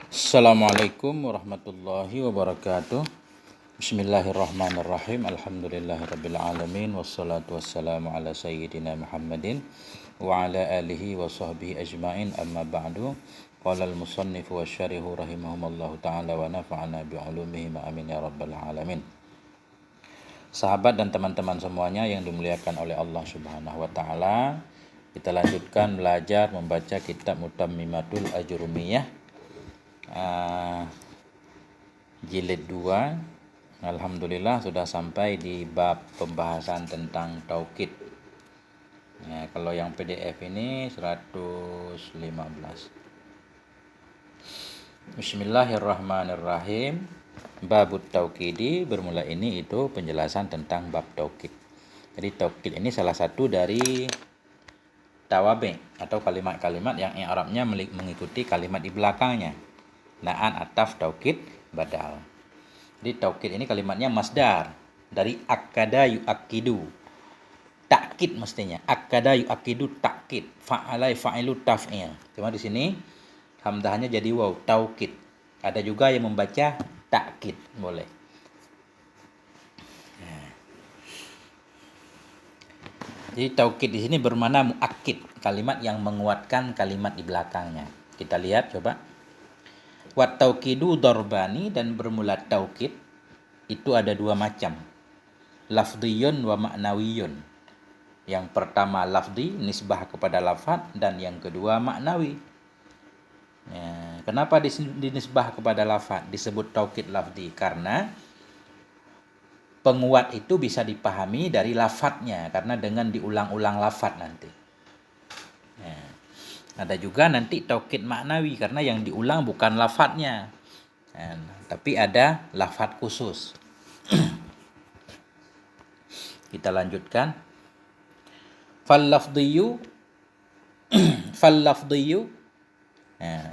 Assalamualaikum warahmatullahi wabarakatuh. Bismillahirrahmanirrahim. Alhamdulillahirabbil alamin wassalatu wassalamu ala sayyidina Muhammadin wa ala alihi wa sahbihi ajmain. Amma ba'du. Qala al-musannif wa syarihu rahimahumallahu ta'ala wa nafa'ana bi ulumihi amin ya rabbal alamin. Sahabat dan teman-teman semuanya yang dimuliakan oleh Allah Subhanahu wa taala, kita lanjutkan belajar membaca kitab Mutammimatul Ajrumiyah jilid 2. Alhamdulillah sudah sampai di bab pembahasan tentang taukid. Kalau yang PDF ini 115. Bismillahirrahmanirrahim. Babut taukidi, bermula ini itu penjelasan tentang bab taukid. Jadi taukid ini salah satu dari tawabi atau kalimat-kalimat yang i'rabnya mengikuti kalimat di belakangnya. Na'an, ataf, taukid, badal. Jadi taukid ini kalimatnya masdar dari akkada yu'akkidu. Takkid mestinya. Akkada yu'akkidu takkid. Fa'alai fa'ilu taf'il. Cuma di sini hamzahnya jadi waw, taukid. Ada juga yang membaca takkid, boleh. Jadi taukid di sini bermakna muakkid, kalimat yang menguatkan kalimat di belakangnya. Kita lihat coba. Wat taukidu darbani, dan bermula taukid itu ada dua macam. Lafdhiyun wa ma'nawiyun. Yang pertama lafdhi, nisbah kepada lafaz, dan yang kedua maknawi. Kenapa dinisbah kepada lafaz disebut taukid lafdhi? Karena penguat itu bisa dipahami dari lafadznya, karena dengan diulang-ulang lafadz nanti. Ada juga nanti taukid maknawi, karena yang diulang bukan lafadznya, tapi ada lafadz khusus. Kita lanjutkan. Fal-lafdhiyu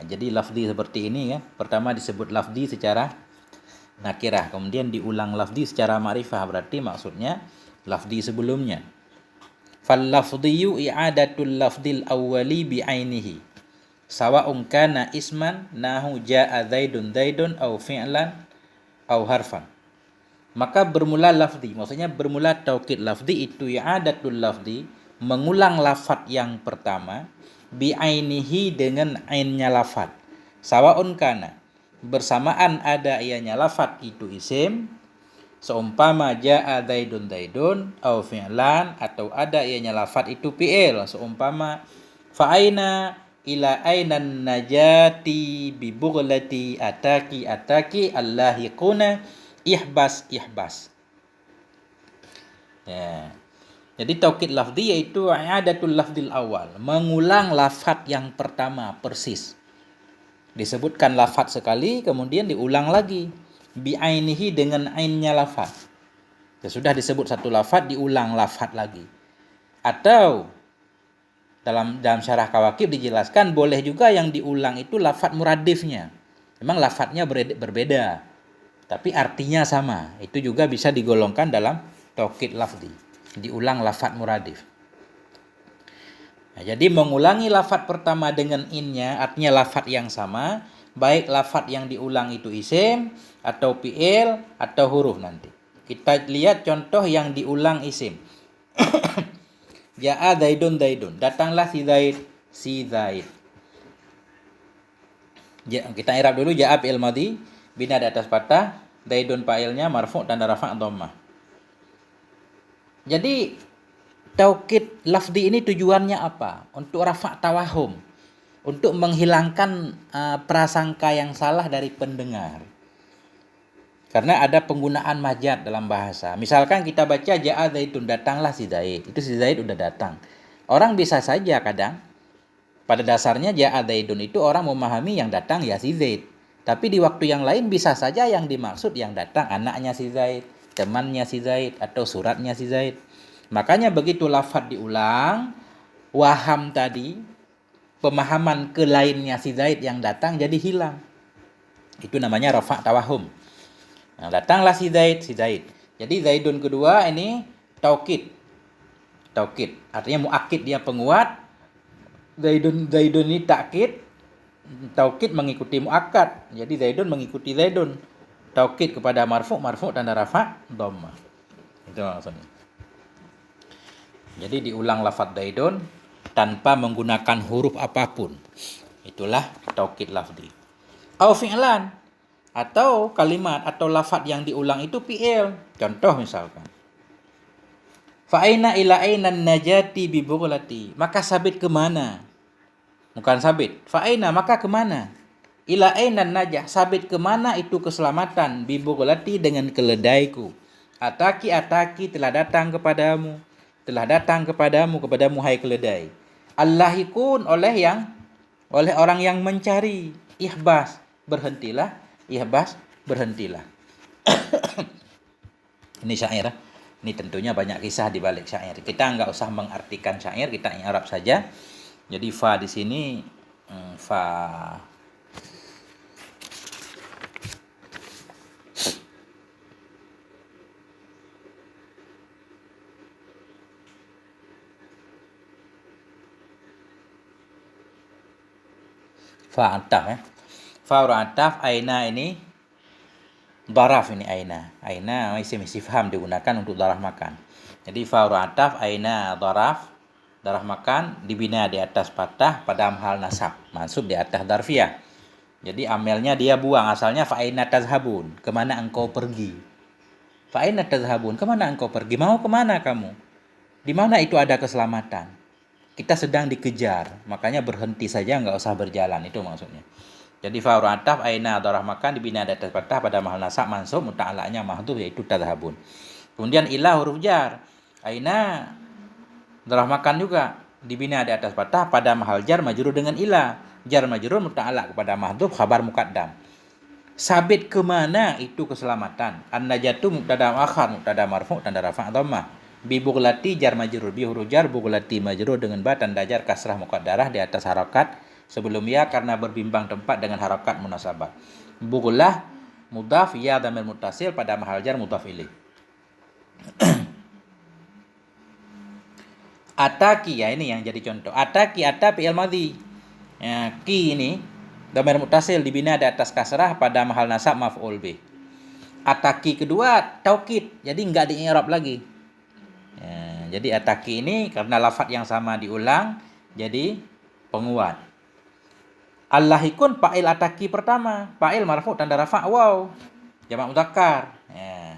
jadi lafdhi seperti ini ya. Pertama disebut lafdhi secara nakirah, kemudian diulang lafdhi secara ma'rifah, berarti maksudnya lafdhi sebelumnya. Fal-lafdhiyu i'adatul lafdhil awwali bi'ainihi sawa'un kana isman nahu ja'a zaidun au fi'lan au harfan. Maka bermula lafdhi, maksudnya bermula taukid lafdhi itu i'adatul lafdhi, mengulang lafaz yang pertama, bi'ainihi dengan ainnya lafaz. Sawa'un kana, bersamaan ada ianya lafaz itu isim, seumpama ja'a zaidun au fi'lan, atau ada ianya lafaz itu fi'il, seumpama fa'aina ila ainan najati bi bughlati ataki allahiquna ihbas. Jadi taukid lafzi yaitu i'adatul lafzil awal, mengulang lafaz yang pertama persis. Disebutkan lafaz sekali, kemudian diulang lagi bi'ainihi dengan ainnya lafaz. Sudah disebut satu lafaz, diulang lafaz lagi. Atau dalam syarah Kawakib dijelaskan boleh juga yang diulang itu lafaz muradifnya. Memang lafaznya berbeda, tapi artinya sama. Itu juga bisa digolongkan dalam taukid lafzi, diulang lafaz muradif. Jadi mengulangi lafaz pertama dengan innya, artinya lafaz yang sama, baik lafaz yang diulang itu isim atau fi'il atau huruf nanti. Kita lihat contoh yang diulang isim. Ja'a zaidun, datanglah si Zaid. Kita i'rab dulu. Ja'a fi'il madhi, bina di atas fathah, zaidun fa'ilnya marfu' tanda rafa' dhammah. Jadi taukid lafzi ini tujuannya apa? Untuk rafa' tawahum, untuk menghilangkan prasangka yang salah dari pendengar. Karena ada penggunaan majaz dalam bahasa. Misalkan kita baca ja'a zaidun, datanglah si Zaid. Itu si Zaid udah datang. Orang bisa saja kadang pada dasarnya ja'a zaidun itu orang memahami yang datang ya si Zaid. Tapi di waktu yang lain bisa saja yang dimaksud yang datang anaknya si Zaid, temannya si Zaid, atau suratnya si Zaid. Makanya begitu lafaz diulang, waham tadi, pemahaman ke lainnya si Zaid yang datang jadi hilang. Itu namanya rafa' tawahum. Nah, datanglah si Zaid. Jadi zaidun kedua ini taukid. Artinya muakkid, dia penguat. Zaidun ini takkid. taukid mengikuti muakkad. Jadi Zaidun mengikuti Zaidun. Taukid kepada marfu', marfu' tanda rafa' dhammah. Itu maksudnya. Jadi diulang lafaz Zaidun tanpa menggunakan huruf apapun. Itulah taukid lafzi. Au fi'lan, atau kalimat atau lafaz yang diulang itu fi'il. Contoh misalkan, fa aina ila aina najati bi bughlati, maka sabit kemana? Bukan sabit. Fa aina, maka kemana? Ila aina najah, sabit kemana itu keselamatan, bi bughlati, dengan keledaiku. Ataki ataki, telah datang kepadamu. Telah datang kepadamu, kepadamu hai keledai. Allahikun, oleh orang yang mencari. Ihbas, berhentilah. Ihbas, berhentilah. Ini syair. Ini tentunya banyak kisah di balik syair. Kita enggak usah mengartikan syair, kita i'rab saja. Jadi fa di sini fa fa ataf ya. Fa ataf, aina ini daraf, ini aina. Aina isim istifham digunakan untuk daraf makan. Jadi fa ataf aina daraf, daraf makan dibina di atas fathah pada hal nasab, mansub di atas darfiyah. Jadi amelnya dia buang, asalnya fa aina tazhabun, kemana engkau pergi. Fa aina tazhabun, kemana engkau pergi, mau kemana kamu, di mana itu ada keselamatan. Kita sedang dikejar, makanya berhenti saja, enggak usah berjalan, itu maksudnya. Jadi fa ataf aina daraf makan dibina di atas fathah pada mahal nasab, mansub, muta'allaqnya mahdhuf yaitu tazhabun. Kemudian ila huruf jar, aina daraf makan juga dibina di atas fathah pada mahal jar majrur dengan ila. Jar majrur muta'allaq kepada mahdhuf, khabar muqaddam. Sabit kemana itu keselamatan. An-najatu mubtada akhar, mubtada marfu' tanda rafa' dhammah. Bi bughlati jar majrur, bi huruf jar, bughlati majrur dengan ba tanda jar kasrah muqaddarah di atas harakat sebelum ya karena berbimbang tempat dengan harakat munasabah. Bughlah mudhaf, ya dhamir muttasil pada mahal jar mudhaf ilaih. Ataki, ya ini yang jadi contoh. Ataki, ata fi'il madhi. Ya, ki ini dhamir muttasil dibina di atas kasrah pada mahal nasab maf'ul bih. Ataki kedua taukid, jadi enggak di-i'rab lagi. Ya, jadi ataki ini karena lafaz yang sama diulang jadi penguat. Allahikun fa'il ataki pertama, fa'il marfu' tanda rafa' waw, jamak mudzakkar. Ya.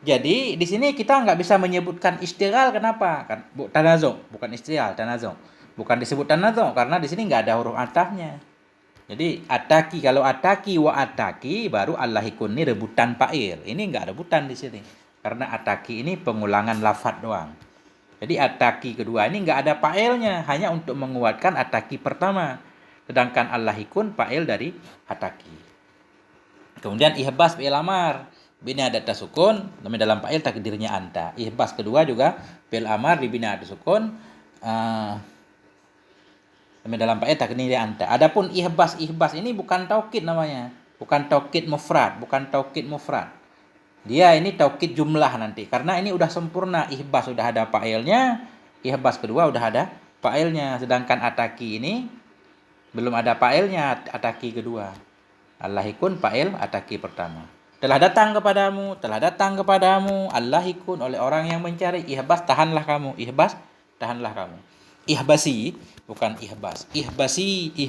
Jadi di sini kita nggak bisa menyebutkan istighal, kenapa? Kan tanazu, bukan istighal, tanazu. Bukan disebut tanazu karena di sini nggak ada huruf atafnya. Jadi ataki, kalau ataki wa ataki baru allahikun ini rebutan fa'il. Ini nggak rebutan di sini. Karena ataki ini pengulangan lafaz doang. Jadi ataki kedua ini nggak ada fa'ilnya, hanya untuk menguatkan ataki pertama. Sedangkan allahikun fa'il dari ataki. Kemudian ihbas fi'il amar, bina ada sukun, dalam fa'il takdirnya anta. Ihbas kedua juga fi'il amar dibina ada sukun, dalam fa'il takdirnya anta. Adapun ihbas ini bukan taukid namanya, bukan taukid mufrad, Dia ini taukid jumlah nanti, karena ini udah sempurna. Ihbas sudah ada fa'ilnya, ihbas kedua udah ada fa'ilnya, sedangkan ataki ini belum ada fa'ilnya, ataki kedua. Allahikun fa'il ataki pertama. Telah datang kepadamu, Allahikun oleh orang yang mencari. Ihbas, tahanlah kamu. Ihbas, tahanlah kamu. Ihbasi, bukan ihbas. Ihbasi.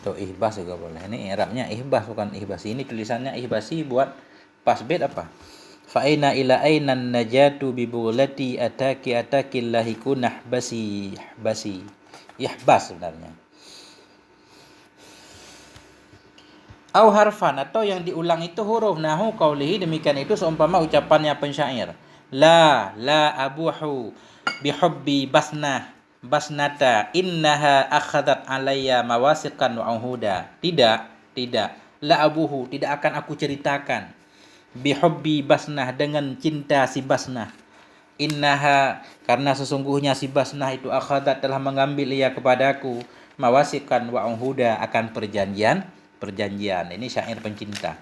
Atau ihbas juga boleh. Ini i'rabnya ihbas, bukan ihbasi. Ini tulisannya ihbasi buat pas bed apa? Fa aina ila aina najatu bi bughlati ataki lahiku nahbasi. Ihbas sebenarnya. Au harfan, atau yang diulang itu huruf, nahu qaulihi, demikian itu seumpama ucapannya pensyair. La abuhu bihubbi basnata innaha akhadat alayya mawasiqan wa uhuda. Tidak. La abuhu, tidak akan aku ceritakan. Bihubbi basnah, dengan cinta si basnah. Innaha, karena sesungguhnya si basnah itu akhadat telah mengambil ia kepadaku. mawasikan wa uhuda, akan perjanjian. Ini syair pencinta.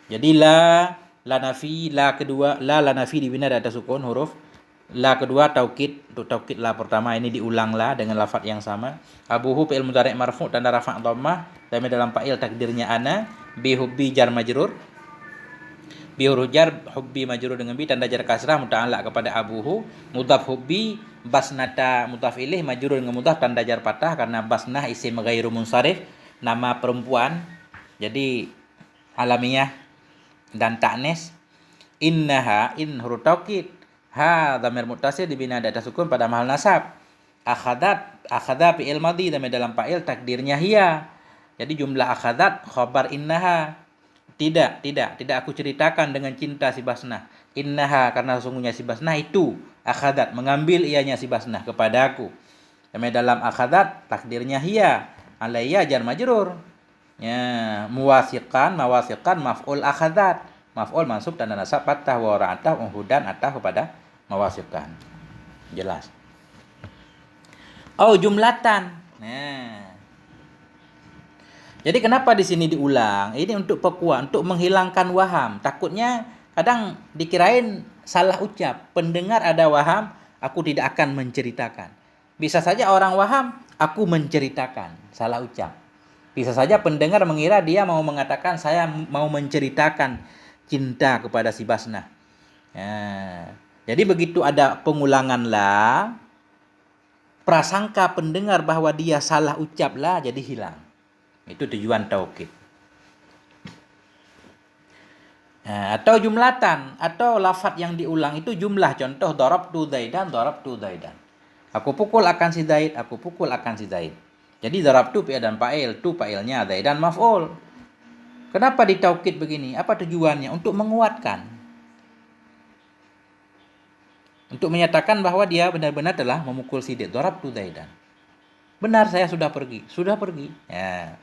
Jadi la nafi, la kedua, la nafi dibina di atas sukun huruf. La kedua taukid, untuk taukid la pertama ini diulang la dengan lafaz yang sama. Abuhu fi'il mudhari' marfu' tanda rafa' dhammah, dalam fa'il takdirnya ana, bi hubbi jar majrur. Bi huruf jar, hubbi majrur dengan bi, tanda jar kasrah muta'allaq kepada abuhu, mudhaf hubbi, basnata mudhaf ilaih majrur dengan mudhaf tanda jar patah karena basnah isim ghairu munsharif, nama perempuan. Jadi alamiah dan ta'nis. Innaha, in huruf taukid, ha dhamir muttasil dibina di atas sukun pada mahal nasab. Akhadha fi'il madhi dalam fa'il takdirnya hiya. Jadi jumlah akhadat khabar innaha. Tidak aku ceritakan dengan cinta si Basnah. Innaha, karena sesungguhnya si Basnah itu akhadat, mengambil ianya si Basnah kepadaku. Dalam akhadat takdirnya hiya, alayya jar majrur. Ya, mawasikan maf'ul akhadat. Maf'ul mansub tanda nasab fathah wa ra'atah uhudan atah kepada mawasikan. Jelas. Oh, jumlatan. Nah. Jadi kenapa di sini diulang? Ini untuk pekuat, untuk menghilangkan waham. Takutnya kadang dikirain salah ucap. Pendengar ada waham, aku tidak akan menceritakan. Bisa saja orang waham, aku menceritakan. Salah ucap. Bisa saja pendengar mengira dia mau mengatakan saya mau menceritakan cinta kepada si Basnah. Ya. Jadi begitu ada pengulangan la, prasangka pendengar bahwa dia salah ucap la jadi hilang. Itu tujuan taukid. Nah, atau jumlatan, atau lafaz yang diulang itu jumlah. Contoh darabtu Zaidan. Aku pukul akan si Zaid, Jadi darabtu fi'il dan fa'il, tu fa'ilnya, Zaidan maf'ul. Kenapa ditaukid begini? Apa tujuannya? Untuk menguatkan. Untuk menyatakan bahwa dia benar-benar telah memukul si Zaid. Darabtu Zaidan. Benar, saya sudah pergi. Ya.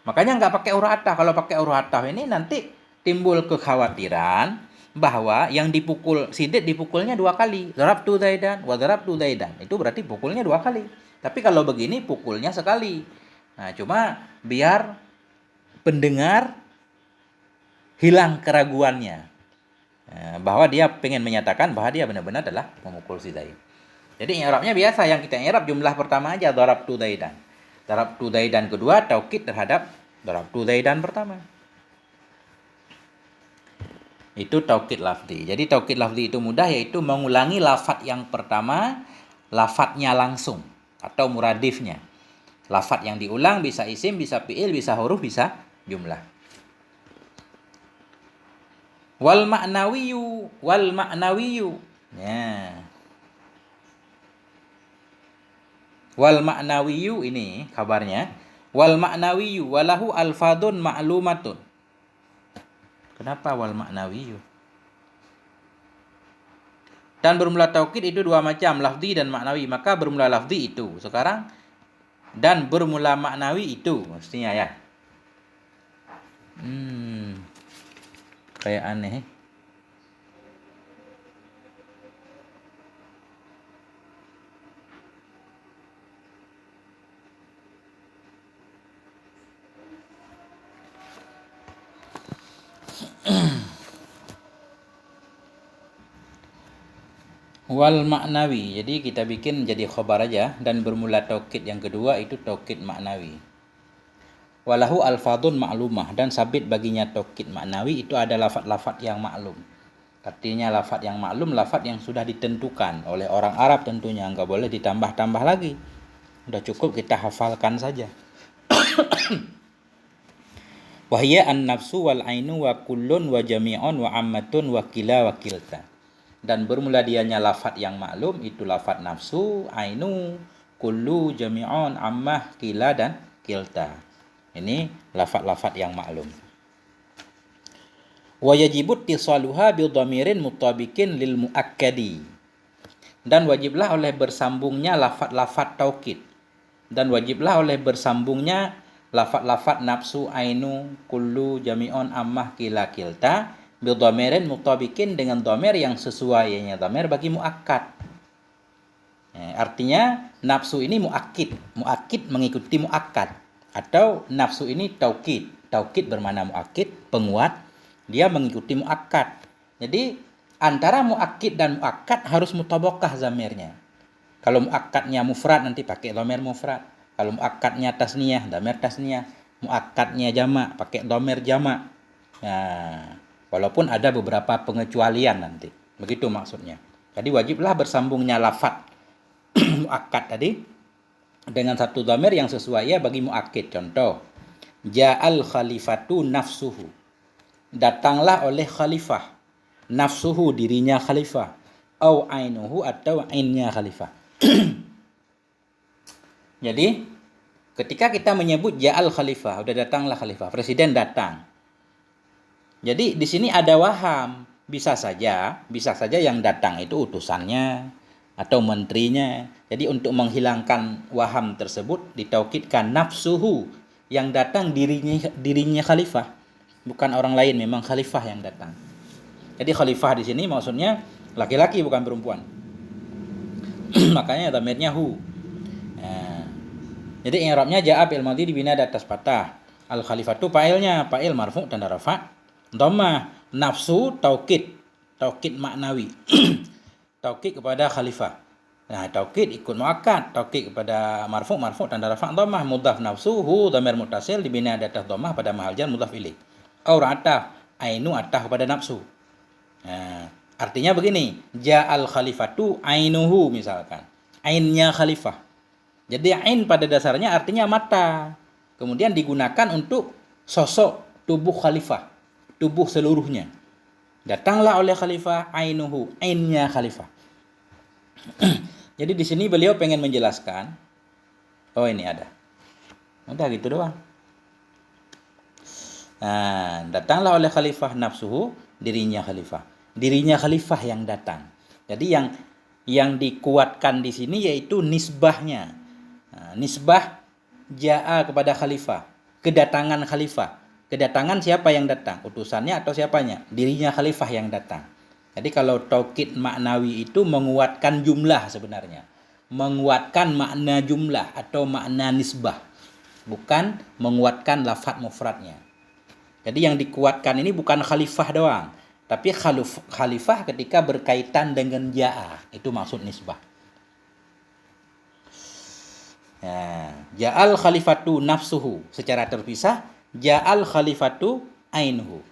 Makanya nggak pakai huruf ataf. Kalau pakai huruf ataf ini nanti timbul kekhawatiran bahwa yang dipukul Sidet dipukulnya 2 kali. Darabtu Zaidan wa darabtu Zaidan. Itu berarti pukulnya 2 kali. Tapi kalau begini pukulnya sekali. Nah, cuma biar pendengar hilang keraguannya. Bahwa dia pengen menyatakan bahwa dia benar-benar adalah memukul si Zaid. Jadi i'rabnya biasa, yang kita i'rab jumlah pertama aja, darabtu Zaidan. Darabtu Zaidan kedua taukid terhadap darabtu Zaidan pertama. Itu taukid lafzi. Jadi taukid lafzi itu mudah, yaitu mengulangi lafaz yang pertama, lafaznya langsung atau muradifnya. Lafaz yang diulang bisa isim, bisa fi'il, bisa huruf, bisa jumlah. Wal ma'nawiyu. Ya. Wal ma'nawiyu ini kabarnya. Wal ma'nawiyu walahu alfadun ma'lumatun. Kenapa wal ma'nawiyu? Dan bermula taukid itu 2 macam, lafzi dan ma'nawi. Maka bermula lafzi itu sekarang, dan bermula ma'nawi itu mestinya ya. Kayak aneh. Wal ma'nawi. Jadi kita bikin jadi khobar aja, dan bermula taukid yang kedua itu taukid ma'nawi. Walahu alfadun ma'lumah, dan sabit baginya taukid ma'nawi itu ada lafaz-lafaz yang maklum. Artinya lafaz yang maklum, lafaz yang sudah ditentukan oleh orang Arab tentunya, enggak boleh ditambah-tambah lagi. Udah cukup kita hafalkan saja. Wahya an-nafsu wal ainu wa kullun wa jami'un wa ammatun wa kila wa kilta. Dan bermula dianya lafaz yang maklum itu lafaz nafsu, ainu, kullu, jami'un, ammah, kila dan kilta. Ini lafaz-lafaz yang maklum. Wa yajibu ittisaluha bi dhamirin mutabiqin lil muakkadi. Dan wajiblah oleh bersambungnya lafaz-lafaz taukid. Dan wajiblah oleh bersambungnya lafaz-lafaz nafsu, ainu, kullu, jami'un, ammah, kila, kilta bi dhamirin mutabiqin, dengan dhamir yang sesuai, yaitu dhamir bagi muakkad. Artinya nafsu ini muakkid muakkid mengikuti muakkad, atau nafsu ini taukid. Taukid bermakna muakkid, penguat, dia mengikuti muakkad. Jadi antara muakkid dan muakkad harus mutabaqah zamirnya. Kalau muakkadnya mufrad nanti pakai dhamir mufrad. Kalau muakkadnya tasniyah, dhamir tasniyah. Muakkadnya jamak, pakai dhamir jamak. Nah, walaupun ada beberapa pengecualian nanti. Begitu maksudnya. Jadi wajiblah bersambungnya lafaz muakkad tadi dengan satu dhamir yang sesuai ya bagi muakkid. Contoh, ja'al khalifatu nafsuhu. Datanglah oleh khalifah. Nafsuhu, dirinya khalifah. Au ainuhu, atau ainnya khalifah. Jadi ketika kita menyebut ja'al khalifah, udah datanglah khalifah, presiden datang. Jadi di sini ada waham, bisa saja yang datang itu utusannya atau menterinya. Jadi untuk menghilangkan waham tersebut ditaukidkan nafsuhu, yang datang dirinya khalifah, bukan orang lain, memang khalifah yang datang. Jadi khalifah di sini maksudnya laki-laki bukan perempuan. Makanya dhamirnya hu. Nah, jadi i'rabnya ja'a fi'il madhi dibina di atas fathah. Al khalifatu fa'ilnya, fa'il marfu' tanda rafa', dhammah. Nafsu taukid maknawi. Taukid kepada khalifah. Nah, taukid ikut muakkad, taukid kepada marfu' tanda rafa' dhammah, mudhaf nafsuhu dhamir muttasil dibina di atas dhammah pada mahal jar mudhaf ilaih. Aur ataf, ainu ataf kepada nafsu. Nah, artinya begini, ja'al khalifatu ainuhu misalkan. Ainnya khalifah. Jadi ain pada dasarnya artinya mata. Kemudian digunakan untuk sosok tubuh khalifah, tubuh seluruhnya. Datanglah oleh khalifah ainuhu, ainnya khalifah. Jadi di sini beliau pengen menjelaskan, oh ini ada. Udah gitu doang. Nah, datanglah oleh khalifah nafsuhu, dirinya khalifah. Dirinya khalifah yang datang. Jadi yang dikuatkan di sini yaitu nisbahnya. Nah, nisbah ja'a kepada khalifah, kedatangan khalifah. Kedatangan siapa yang datang? Utusannya atau siapanya? Dirinya khalifah yang datang. Jadi kalau taukid maknawi itu menguatkan jumlah sebenarnya. Menguatkan makna jumlah atau makna nisbah. Bukan menguatkan lafaz mufradnya. Jadi yang dikuatkan ini bukan khalifah doang, tapi khalifah ketika berkaitan dengan ja'a, itu maksud nisbah. Nah, ja'al khalifatu nafsuhu secara terpisah, ja'al khalifatu ainuhu.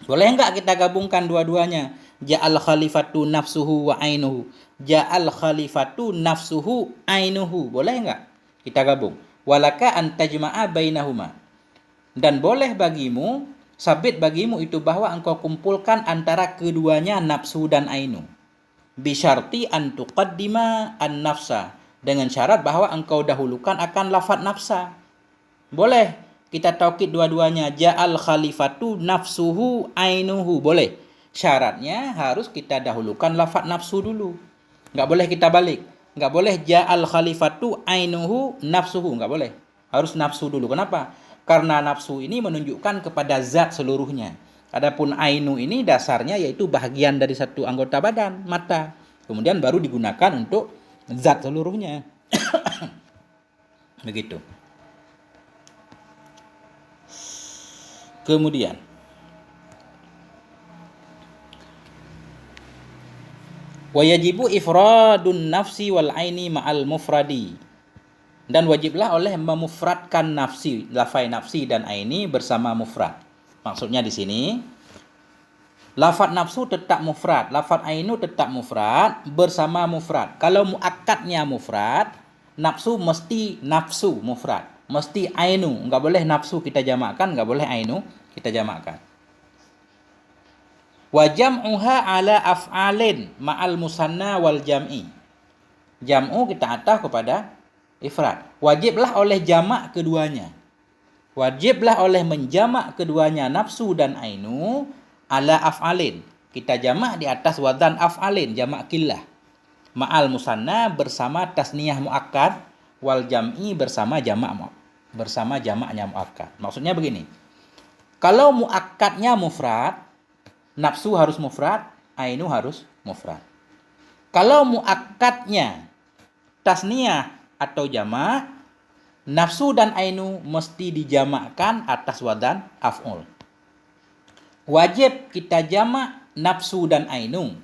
Boleh enggak kita gabungkan dua-duanya? Ja'al khalifatu nafsuhu wa ainuhu. Ja'al khalifatu nafsuhu ainuhu. Boleh enggak kita gabung? Walaka an tajma'a bainahuma. Dan boleh bagimu, sabit bagimu itu bahwa engkau kumpulkan antara keduanya nafsu dan ainu. Bisyarti an tuqaddima an nafsa. Dengan syarat bahwa engkau dahulukan akan lafaz nafsa. Boleh kita taukid dua-duanya. Ja'al khalifatu nafsuhu ainuhu. Boleh. Syaratnya harus kita dahulukan lafaz nafsu dulu. Enggak boleh kita balik. Enggak boleh ja'al khalifatu ainuhu nafsuhu. Enggak boleh. Harus nafsu dulu. Kenapa? Karena nafsu ini menunjukkan kepada zat seluruhnya. Adapun ainu ini dasarnya yaitu bahagian dari satu anggota badan, mata. Kemudian baru digunakan untuk zat seluruhnya. Begitu. Kemudian wa yajibu ifradun nafsi wal aini ma'al mufradi. Dan wajiblah oleh memufradkan nafsi, lafai nafsi dan aini bersama mufrad. Maksudnya di sini lafaz nafsu tetap mufrad, lafaz ainu tetap mufrad bersama mufrad. Kalau muakkadnya mufrad, nafsu mesti nafsu mufrad, mesti ainu. Enggak boleh nafsu kita jamakkan, enggak boleh ainu kita jamakkan. Wa jam'uha ala af'alin ma'al musanna wal jam'i. Jam'u kita ataf kepada ifrad. Wajiblah oleh jamak keduanya. Wajiblah oleh menjamak keduanya nafsu dan ainu ala af'alin. Kita jamak di atas wazan af'alin, jamak killah. Ma'al musanna bersama tasniyah muakkad, wal jam'i bersama jamaknya muakkad. Maksudnya begini. Kalau muakkadnya mufrad, nafsu harus mufrad, ainu harus mufrad. Kalau muakkadnya tasniyah atau jamak, Nafsu dan ainu mesti dijamakkan atas wadan af'ul. Wajib kita jamak nafsu dan ainu.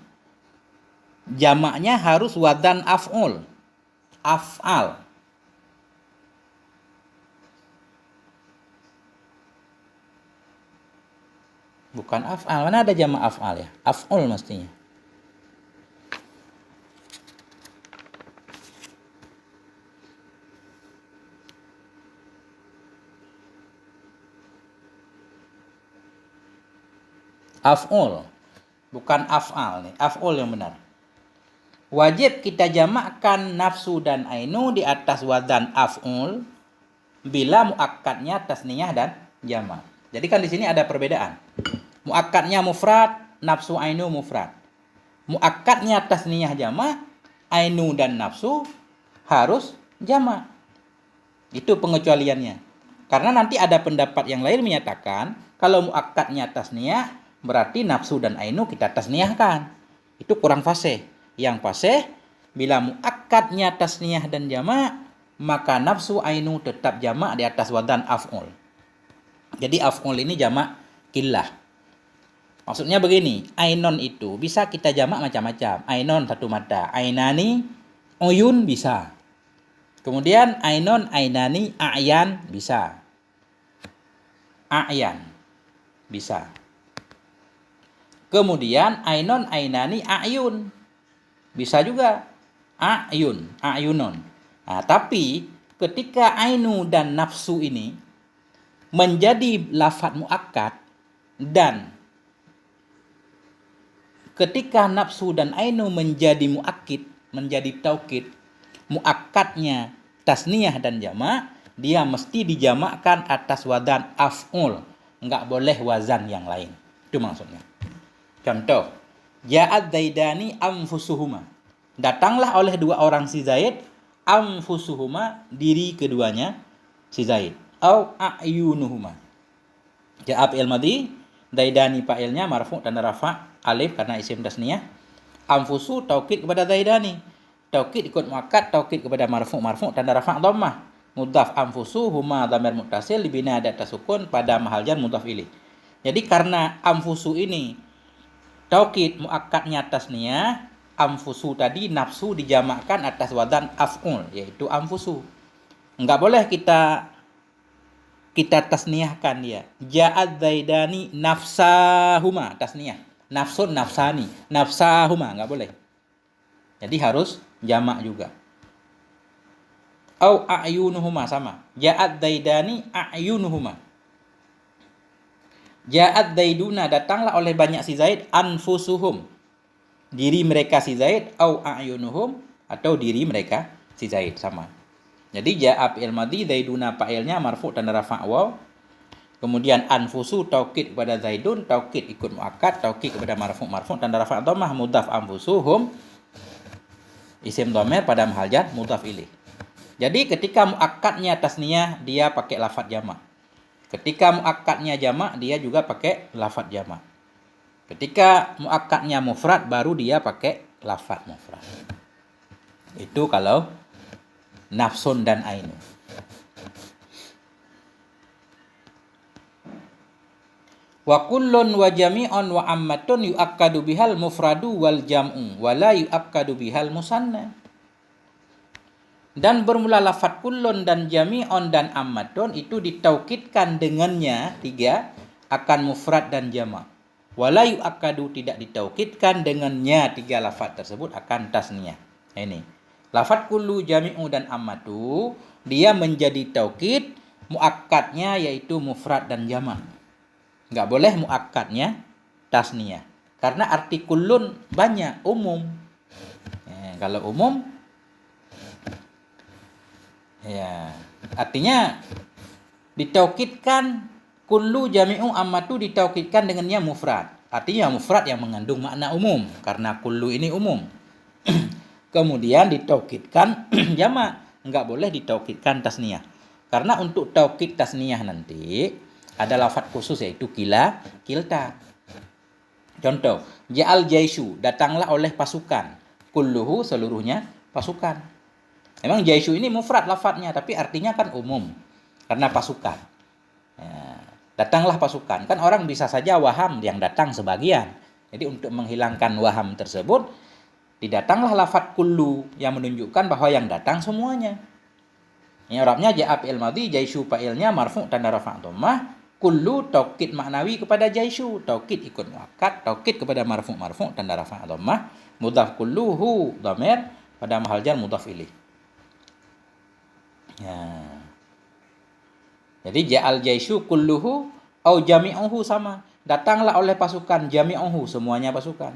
Jamaknya harus wadan af'ul. Af'al. Bukan af'al. Mana ada jamak af'al ya? Af'ul mestinya. Af'ul. Bukan af'al nih. Af'ul yang benar. Wajib kita jamakkan nafsu dan ainu di atas wadan af'ul bila muakkadnya tasniyah dan jamak. Jadi kan di sini ada perbedaan. Muakkadnya mufrad, nafsu ainu mufrad. Muakkadnya tasniyah jamak, ainu dan nafsu harus jamak. Itu pengecualiannya. Karena nanti ada pendapat yang lain menyatakan kalau muakkadnya tasniyah berarti nafsu dan ainu kita tasniyahkan. Itu kurang fasih. Yang fasih bila muakkadnya tasniyah dan jamak, maka nafsu ainu tetap jamak di atas wadan af'ul. Jadi af'ul ini jamak killah. Maksudnya begini, ainon itu bisa kita jamak macam-macam. Ainon satu mata, ainani, uyun bisa. Kemudian ainon, ainani, a'yan bisa. A'yan bisa. Kemudian ainon, ainani, a'yun bisa juga. A'yun, a'yunon. Nah, tapi ketika ainu dan nafsu ini menjadi lafadz muakkad dan ketika nafsu dan ainu menjadi muakkid, menjadi taukid, muakkadnya tasniyah dan jamak, dia mesti dijamakkan atas wadan af'ul. Enggak boleh wazan yang lain. Itu maksudnya. Contoh, ja'ad zaidani anfusuhuma. Datanglah oleh dua orang si Zaid, anfusuhuma, diri keduanya si Zaid. Au a'yunuhuma. Ja'a fi'il madhi, zaidani fa'ilnya marfu' tanda rafa' alif karena isim tasniyah. Anfusu taukid kepada zaidani. Taukid ikut muakkad, taukid kepada marfu' tanda rafa' dhammah. Mudhaf anfusu huma dhamir muttasil dibina ada tasukun pada mahal jar mudhaf ilaih. Jadi karena anfusu ini taukid muakkadnya tasniyah, anfusu tadi nafsu dijamakkan atas wadan af'ul yaitu anfusu. Enggak boleh kita tasniyahkan dia. Ja'ad zaidani nafsahuma, tasniyah. Nafsun nafsani, nafsahuma, enggak boleh. Jadi harus jamak juga. Au a'yunuhuma sama. Ja'ad zaidani a'yunuhuma. Ja'ad zaiduna, datanglah oleh banyak si Zaid, anfusuhum, diri mereka si Zaid, au a'yunuhum, atau diri mereka si Zaid, sama. Jadi ja'a fi'il madhi, zaiduna fa'ilnya marfu' tanda rafa' waw. Kemudian anfusu taukid kepada zaidun, taukid ikut muakkad, taukid kepada marfu' tanda rafa' dhammah, mudhaf anfusuhum isim dhamir pada mahal jar mudhaf ilaih. Jadi ketika muakkadnya tasniyah dia pakai lafadz jamak. Ketika muakkadnya jamak dia juga pakai lafadz jamak. Ketika muakkadnya mufrad baru dia pakai lafadz mufrad. Itu kalau nafsun dan ainu. Wa kullun wa jami'un wa ammatun yu'akkadu bihal mufradu wal jam'u wa la yu'akkadu bihal musanna. Dan bermula lafadz kullun dan jami'un dan ammatun itu ditaukidkan dengannya tiga akan mufrad dan jamak. Wa la yu'akkadu tidak ditaukidkan dengannya tiga lafadz tersebut akan tasniyah. Ini lafadz kullu, jami'u dan ammatu dia menjadi taukid muakkadnya yaitu mufrad dan jamak. Enggak boleh muakkadnya tasniyah. Karena arti kullun banyak, umum. Kalau umum ya artinya ditaukidkan kullu, jami'u, ammatu ditaukidkan dengannya mufrad. Artinya mufrad yang mengandung makna umum karena kullu ini umum. Kemudian ditaukidkan jamak, enggak boleh ditaukidkan tasniyah. Karena untuk taukid tasniyah nanti ada lafadz khusus yaitu kila, kilta. Contoh, ja'al jaishu, datanglah oleh pasukan. Kulluhu seluruhnya pasukan. Memang jaishu ini mufrad lafadznya, tapi artinya kan umum. Karena pasukan. Ya, datanglah pasukan. Kan orang bisa saja waham yang datang sebagian. Jadi untuk menghilangkan waham tersebut, didatanglah lafadz kullu yang menunjukkan bahwa yang datang semuanya. Yang Arabnya ja'a fi'il madhi, jaishu fa'ilnya marfu' tanda rafa' dhammah, kullu taukid maknawi kepada jaishu, taukid ikut muakkad, taukid kepada marfu' tanda rafa' dhammah, mudhaf kulluhu dhamir pada mahal jar mudhaf ilaih. Ya. Jadi ja'al jaishu kulluhu au jami'uhu sama. Datanglah oleh pasukan jami'uhu, semuanya pasukan.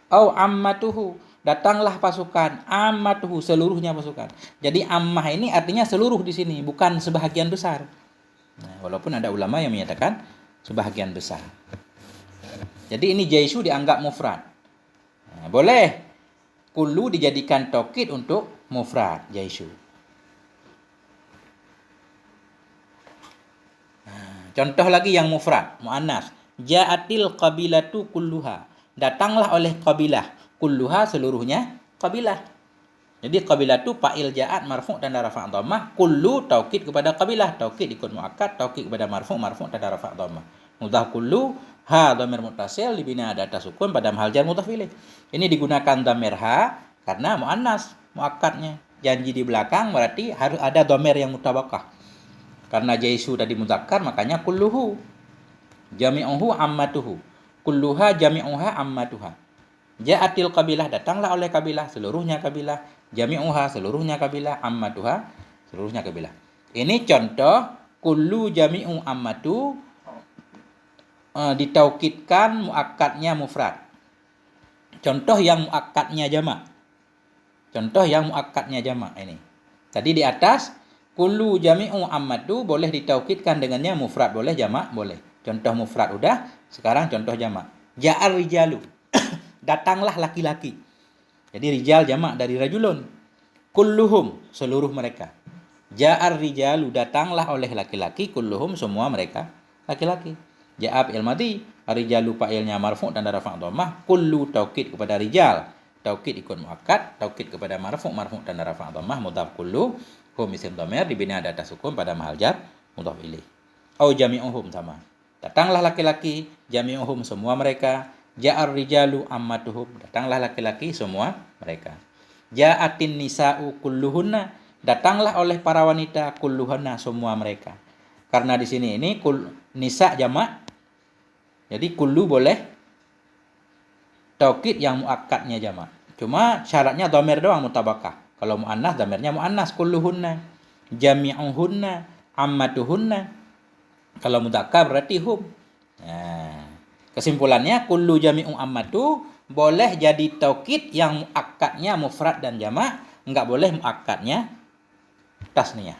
Au ammatuhu, datanglah pasukan ammatuhu, seluruhnya pasukan. Jadi ammah ini artinya seluruh di sini, bukan sebahagian besar. Nah, walaupun ada ulama yang menyatakan sebahagian besar. Jadi ini jaishu dianggap mufrad. Nah, boleh kullu dijadikan taukid untuk mufrad jaishu. Contoh lagi yang mufrad, muannas. Ja'atil qabilatu kulluha. Datanglah oleh qabilah. Kulluha seluruhnya qabilah. Jadi qabilatu fa'il ja'at marfu' tanda rafa' dhammah. Kullu taukid kepada qabilah. Taukid ikut muakkad, taukid kepada marfu' tanda rafa' dhammah. Mudhaf kullu ha dhamir muttasil dibina ada atas sukun pada mahal jar mudhaf ilaih. Ini digunakan dhamir ha karena muannas muakkadnya. Janji di belakang berarti harus ada dhamir yang mutabaqah. Karena jaisu tadi mudzakkar makanya kulluhu jami'uhu ammatuhu. Kulluha jami'uha ammatuha. Ja'atil qabilah, datanglah oleh kabilah, seluruhnya kabilah. Jami'uha, seluruhnya kabilah. Ammatuha, seluruhnya kabilah. Ini contoh kullu jami'u ammatu ditaukidkan muakkadnya mufrad. Contoh yang muakkadnya jamak. Contoh yang muakkadnya jamak ini. Tadi di atas kullu jami'u ammatu boleh ditaukidkan dengannya mufrad, boleh jamak, boleh. Contoh mufrad udah, sekarang contoh jamak. Ja'ar rijalu. Datanglah laki-laki. Jadi rijal jamak dari rajulun. Kulluhum, seluruh mereka. Ja'ar rijalu, datanglah oleh laki-laki, kulluhum, semua mereka laki-laki. Ja'a fi'il madhi, rijalu fa'ilnya marfu' tanda rafa' dhammah, kullu taukid kepada rijal. Taukid ikut muakkad, taukid kepada marfu' tanda rafa' dhammah, mudhaf kullu hum isim dhamir dibina ada atas sukun pada mahal jar mudhaf ilaih. Au jami'uhum sama. Datanglah laki-laki, jami'uhum semua mereka. Ja'ar rijalu ammatuhum, datanglah laki-laki semua mereka. Ja'atin nisa'u kulluhunna, datanglah oleh para wanita kulluhunna semua mereka. Karena di sini ini nisa jamak. Jadi kullu boleh taukid yang muakkadnya jamak. Cuma syaratnya dhamir doang mutabaqah. Kalau muannas dhamirnya muannas kulluhunna, jami'uhunna, ammatuhunna. Kalau mudzakkar berarti hum. Nah, kesimpulannya kullu jami'u ammatu boleh jadi taukid yang muakkadnya mufrad dan jamak, enggak boleh muakkadnya tasniyah.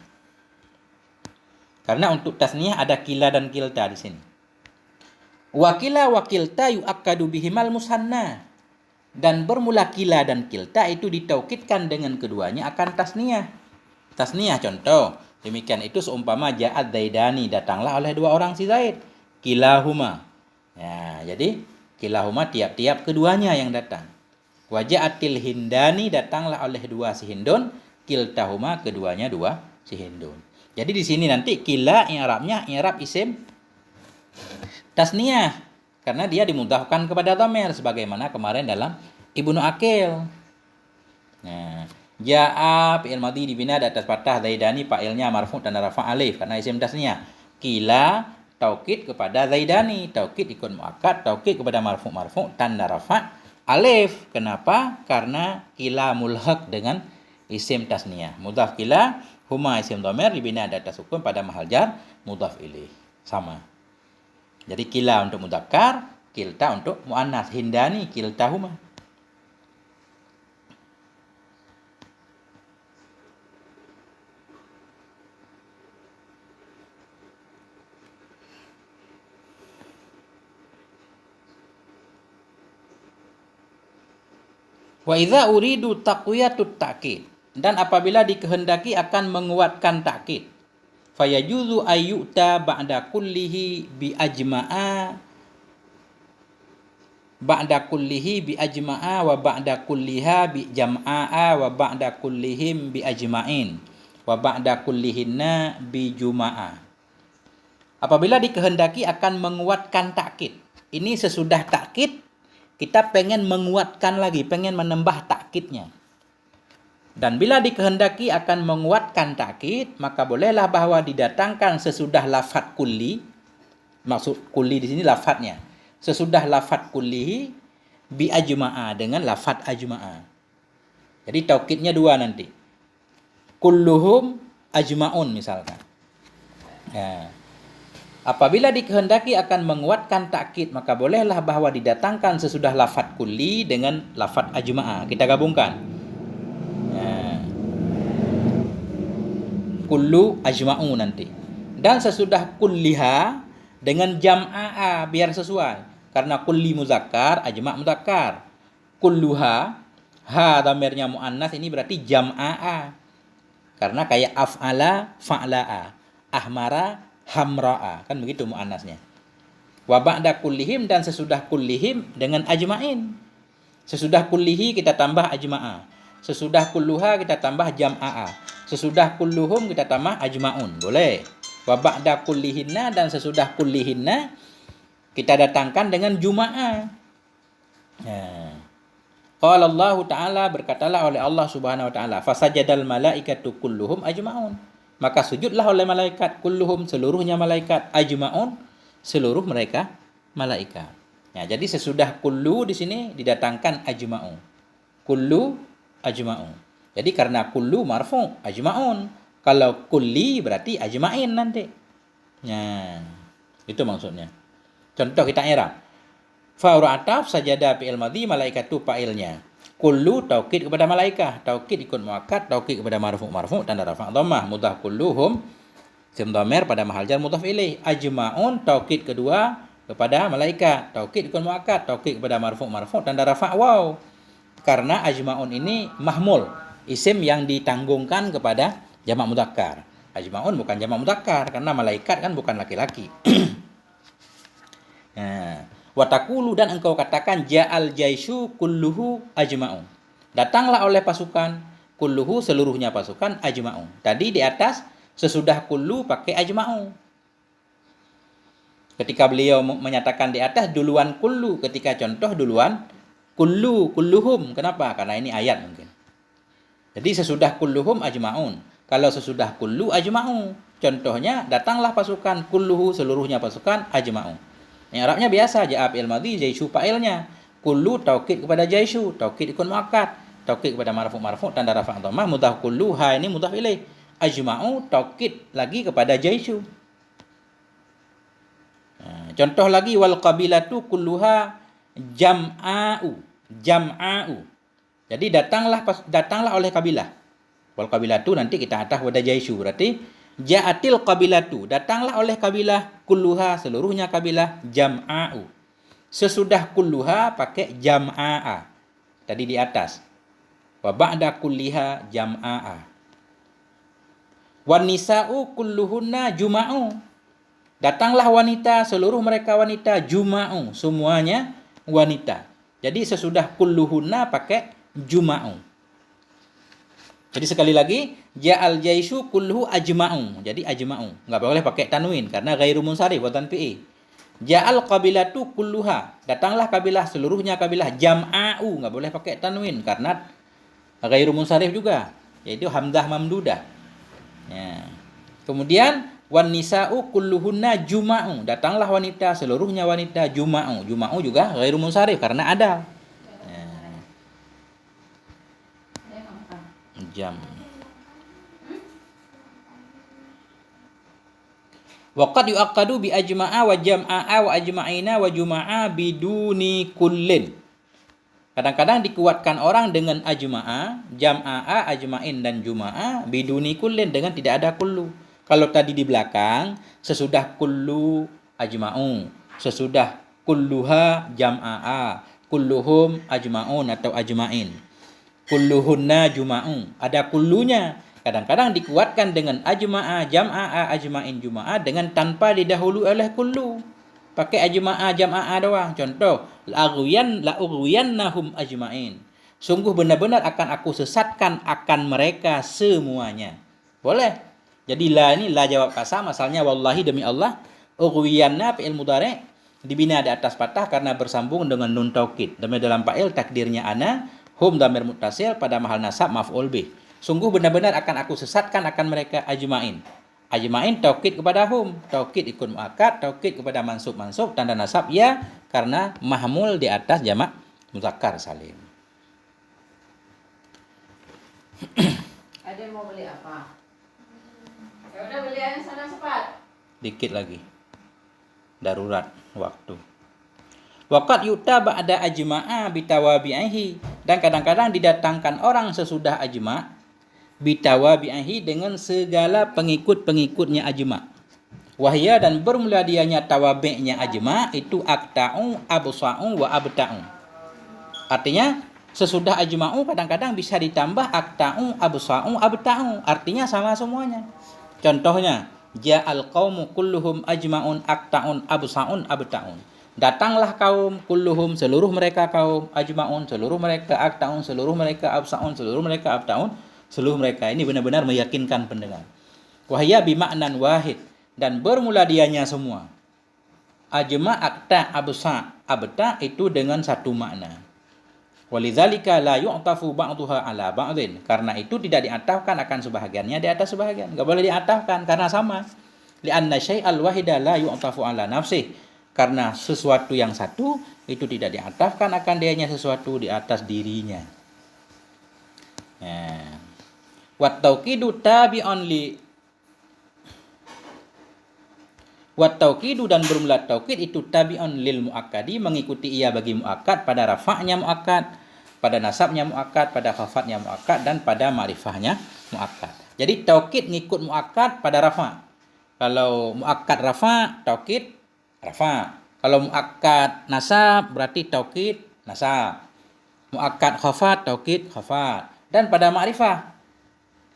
Karena untuk tasniyah ada kila dan kilta di sini. Wakila wakilta yu'akkadu bihimal musanna. Dan bermula kila dan kilta itu ditaukidkan dengan keduanya akan tasniyah. Tasniyah contoh, demikian itu seumpama ja'ad zaidani, datanglah oleh dua orang si Zaid. Kilahuma. Ya, jadi kilahuma tiap-tiap keduanya yang datang. Wa ja'atil hindani, datanglah oleh dua si Hindun. Kiltahuma, keduanya dua si Hindun. Jadi di sini nanti kila i'rabnya i'rab isim tasniyah karena dia dimudhafkan kepada dhamir sebagaimana kemarin dalam Ibnu Aqil. Nah, ja'a fi'il madhi dibina di atas fathah, zaidani fa'ilnya marfu' tanda rafa' alif karena isim tasniyah. Kila taukid kepada zaidani, taukid ikut muakkad, taukid kepada marfu' tanda rafa' alif. Kenapa? Karena kila mulhaq dengan isim tasniyah. Mudhaf kila huma isim dhamir dibina di atas sukun pada mahal jar mudhaf ilaih. Sama. Jadi kila untuk mudzakkar, kilta untuk muannas. Hindani kiltahuma. Wa idza uridu taqwiyatut ta'kid, dan apabila dikehendaki akan menguatkan takkid, fayajuzu ayyuta ba'da kullihi bi ajma'a ba'da kullihi bi ajma'a wa ba'da kulliha bi jam'a'a wa ba'da kullihim bi ajma'in wa ba'da kullihinna bi juma'a. Apabila dikehendaki akan menguatkan takkid. Ini sesudah takkid kita pengen menguatkan lagi, pengen menambah takkidnya. Dan bila dikehendaki akan menguatkan takkid, maka bolehlah bahwa didatangkan sesudah lafaz kulli. Maksud kulli di sini lafaznya. Sesudah lafaz kulli bi ajma'a dengan lafaz ajma'a. Jadi taukidnya dua nanti. Kulluhum ajma'un misalkan. Ya. Apabila dikehendaki akan menguatkan takkid, maka bolehlah bahwa didatangkan sesudah lafaz kulli dengan lafaz ajma'a. Kita gabungkan. Kullu ajma'u nanti. Dan sesudah kulliha dengan jam'a biar sesuai. Karena kulli muzakkar, ajma' muzakkar. Kulluha, ha dhamirnya muannas ini berarti jam'a. Karena kayak af'ala, fa'la'a. Ahmara, hamra'a. Kan begitu muannasnya. Wa ba'da kullihim dan sesudah kullihim dengan ajma'in. Sesudah kullihi kita tambah ajma'a. Sesudah kulluha kita tambah jam'a. Sesudah kulluhum kita tambah ajma'un. Boleh. Wa ba'da kullihinna dan sesudah kullihinna kita datangkan dengan juma'a. Qala Allah Ta'ala, berkatalah oleh Allah Subhanahu wa taala, fasajadal malaikatu kulluhum ajma'un. Maka sujudlah oleh malaikat kulluhum seluruhnya malaikat, ajma'un seluruh mereka malaikat. Ya, jadi sesudah kullu di sini didatangkan ajma'u. Kullu ajma'u. Jadi karena kullu marfu' ajma'un. Kalau kulli berarti ajma'in nanti. Ya, itu maksudnya. Contoh kita i'rab. Fa'ul ataf sajadah fi'il madhi, malaikatu fa'ilnya. Kullu taukid kepada malaikah, taukid ikut muakkad, taukid kepada marfu' tanda rafa' dhammah, mudhaf kulluhum isim dhamir pada mahal jar mudhaf ilaih. Ajma'un taukid kedua kepada malaikat, taukid ikut muakkad, taukid kepada marfu' tanda rafa' waw. Karena ajma'un ini mahmul, isim yang ditanggungkan kepada jamak mudzakkar. Ajma'un bukan jamak mudzakkar karena malaikat kan bukan laki-laki. Wa taqulu dan engkau katakan ja'al jaisyu kulluhu ajma'un. Datanglah oleh pasukan kulluhu seluruhnya pasukan ajma'un. Tadi di atas sesudah kullu pakai ajma'un. Ketika beliau menyatakan di atas duluan kullu, ketika contoh duluan kulluhum. Kenapa? Karena ini ayat mungkin. Jadi sesudah kulluhum ajma'un. Kalau sesudah kullu ajma'u. Contohnya datanglah pasukan kulluhu seluruhnya pasukan ajma'u. Yang Arabnya biasa ja'a fi'il madhi jaisyu fa'ilnya. Kullu taukid kepada jaisyu, taukid ikut muakkad, taukid kepada marfu' tanda rafa' dhammah, mudhaf kullu ha ini mudhaf ilaih. Ajma'u taukid lagi kepada jaisyu. Contoh lagi wal qabilatu kulluha jam'a'u. Jadi datanglah oleh kabilah. Wal qabilatu nanti kita atah pada jaisyu berarti ja'atil qabilatu, datanglah oleh kabilah kulluha seluruhnya kabilah jam'a'u. Sesudah kulluha pakai jam'a'a. Tadi di atas. Wa ba'da kulliha jam'a'a. Wan nisa'u kulluhunna juma'u. Datanglah wanita seluruh mereka wanita juma'u, semuanya wanita. Jadi sesudah kulluhunna pakai juma'u. Jadi sekali lagi, ja'al jaisyu kulluhu ajma'u. Jadi ajma'u. Enggak boleh pakai tanwin karena ghairu munsharif wa tanfi'i. Ja'al qabilatu kulluha. Datanglah kabilah seluruhnya kabilah jam'a'u. Enggak boleh pakai tanwin karena ghairu munsharif juga. Yaitu hamzah mamdudah. Ya. Kemudian wan nisa'u kulluhunna juma'u. Datanglah wanita seluruhnya wanita juma'u. Juma'u juga ghairu munsharif karena ada. Jam. Waqad yu'aqqadu bi ajma'a wa jam'a wa ajma'ina wa juma'a biduni kullin. Kadang-kadang dikuatkan orang dengan ajma'a, jam'a, ajma'in dan juma'a biduni kullin dengan tidak ada kullu. Kalau tadi di belakang sesudah kullu ajma'u, sesudah kulluha jam'a, kulluhum ajma'un atau ajma'in. Kulluhunna juma'u. Ada kullunya. Kadang-kadang dikuatkan dengan ajma'a, jam'a, ajma'in, juma'a dengan tanpa didahului oleh kullu. Pakai ajma'a jama'ah doang. Contoh, la'ughwiyannahum ajma'in. Sungguh benar-benar akan aku sesatkan akan mereka semuanya. Boleh. Jadi la ini la jawab kasam, asalnya wallahi demi Allah. Ughwiyanna fi'il mudhari' dibina di atas fathah karena bersambung dengan nun taukid. Demi dalam fa'il takdirnya ana, hum dhamir muttasil pada mahal nasab maf'ul bih. Sungguh benar-benar akan aku sesatkan akan mereka ajma'in. Ajma'in taukid kepada hum, taukid ikut muakkad, taukid kepada mansub tanda nasab ya karena mahmul di atas jamak muzakkar salim. Ada yang mau beli apa? Ya udah beli aja sana cepat. Dikit lagi. Darurat waktu. Waqat yuta ba'da ajma'a bitawabi'ihi, dan kadang-kadang didatangkan orang sesudah ajma' bitawabi'ihi dengan segala pengikut-pengikutnya ajma'. Wahya dan bermula dianya tawabi'nya ajma' itu akta'u, absa'u wa abta'u. Artinya sesudah ajma'u kadang-kadang bisa ditambah akta'u, absa'u, abta'u. Artinya sama semuanya. Contohnya, ja'al qaumu kulluhum ajma'un akta'un absa'un abta'un. Datanglah kaum kulluhum seluruh mereka kaum, ajma'un seluruh mereka, akta'un seluruh mereka, absa'un seluruh mereka, abta'un seluruh mereka. Ini benar-benar meyakinkan pendengar. Wahya bima'nan wahid, dan bermula dianya semua. Ajma', akta, absa', abta' itu dengan satu makna. Walidzalika la yu'tafu ba'dhuha ala ba'dhin, karena itu tidak diatafkan akan sebahagiannya di atas sebahagian. Enggak boleh diatafkan karena sama. Li'anna syai'al wahida la yu'tafu ala nafsih, karena sesuatu yang satu itu tidak diatafkan akan dianya sesuatu di atas dirinya. Wat tauqidu tabi'un li Wat tauqidu, dan bermula taukid itu tabi'un lil muakkadi, mengikuti ia bagi muakkad pada rafa'nya muakkad, pada nasabnya muakkad, pada khafatnya muakkad, dan pada ma'rifahnya muakkad. Jadi taukid ngikut muakkad pada rafa'. Kalau muakkad rafa', taukid rafa'. Kalau muakkad nasab berarti taukid nasab. Muakkad khafat, taukid khafat. Dan pada ma'rifah,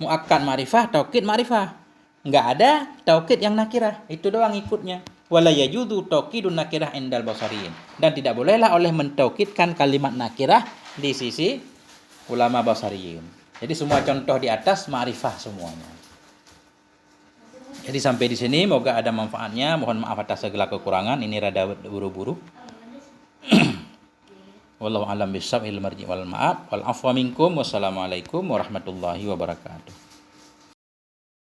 muakkad ma'rifah, taukid ma'rifah. Enggak ada taukid yang nakirah, itu doang ikutnya. Wala yajuzu taukidun nakirah indal basariyin, dan tidak bolehlah oleh mentaukidkan kalimat nakirah di sisi ulama basariyin. Jadi semua contoh di atas ma'rifah semuanya. Jadi sampai di sini moga ada manfaatnya. Mohon maaf atas segala kekurangan, ini rada buru-buru. Wallahu a'lam bishawab, il marji wal ma'ab wal afwa minkum. Wassalamualaikum warahmatullahi wabarakatuh.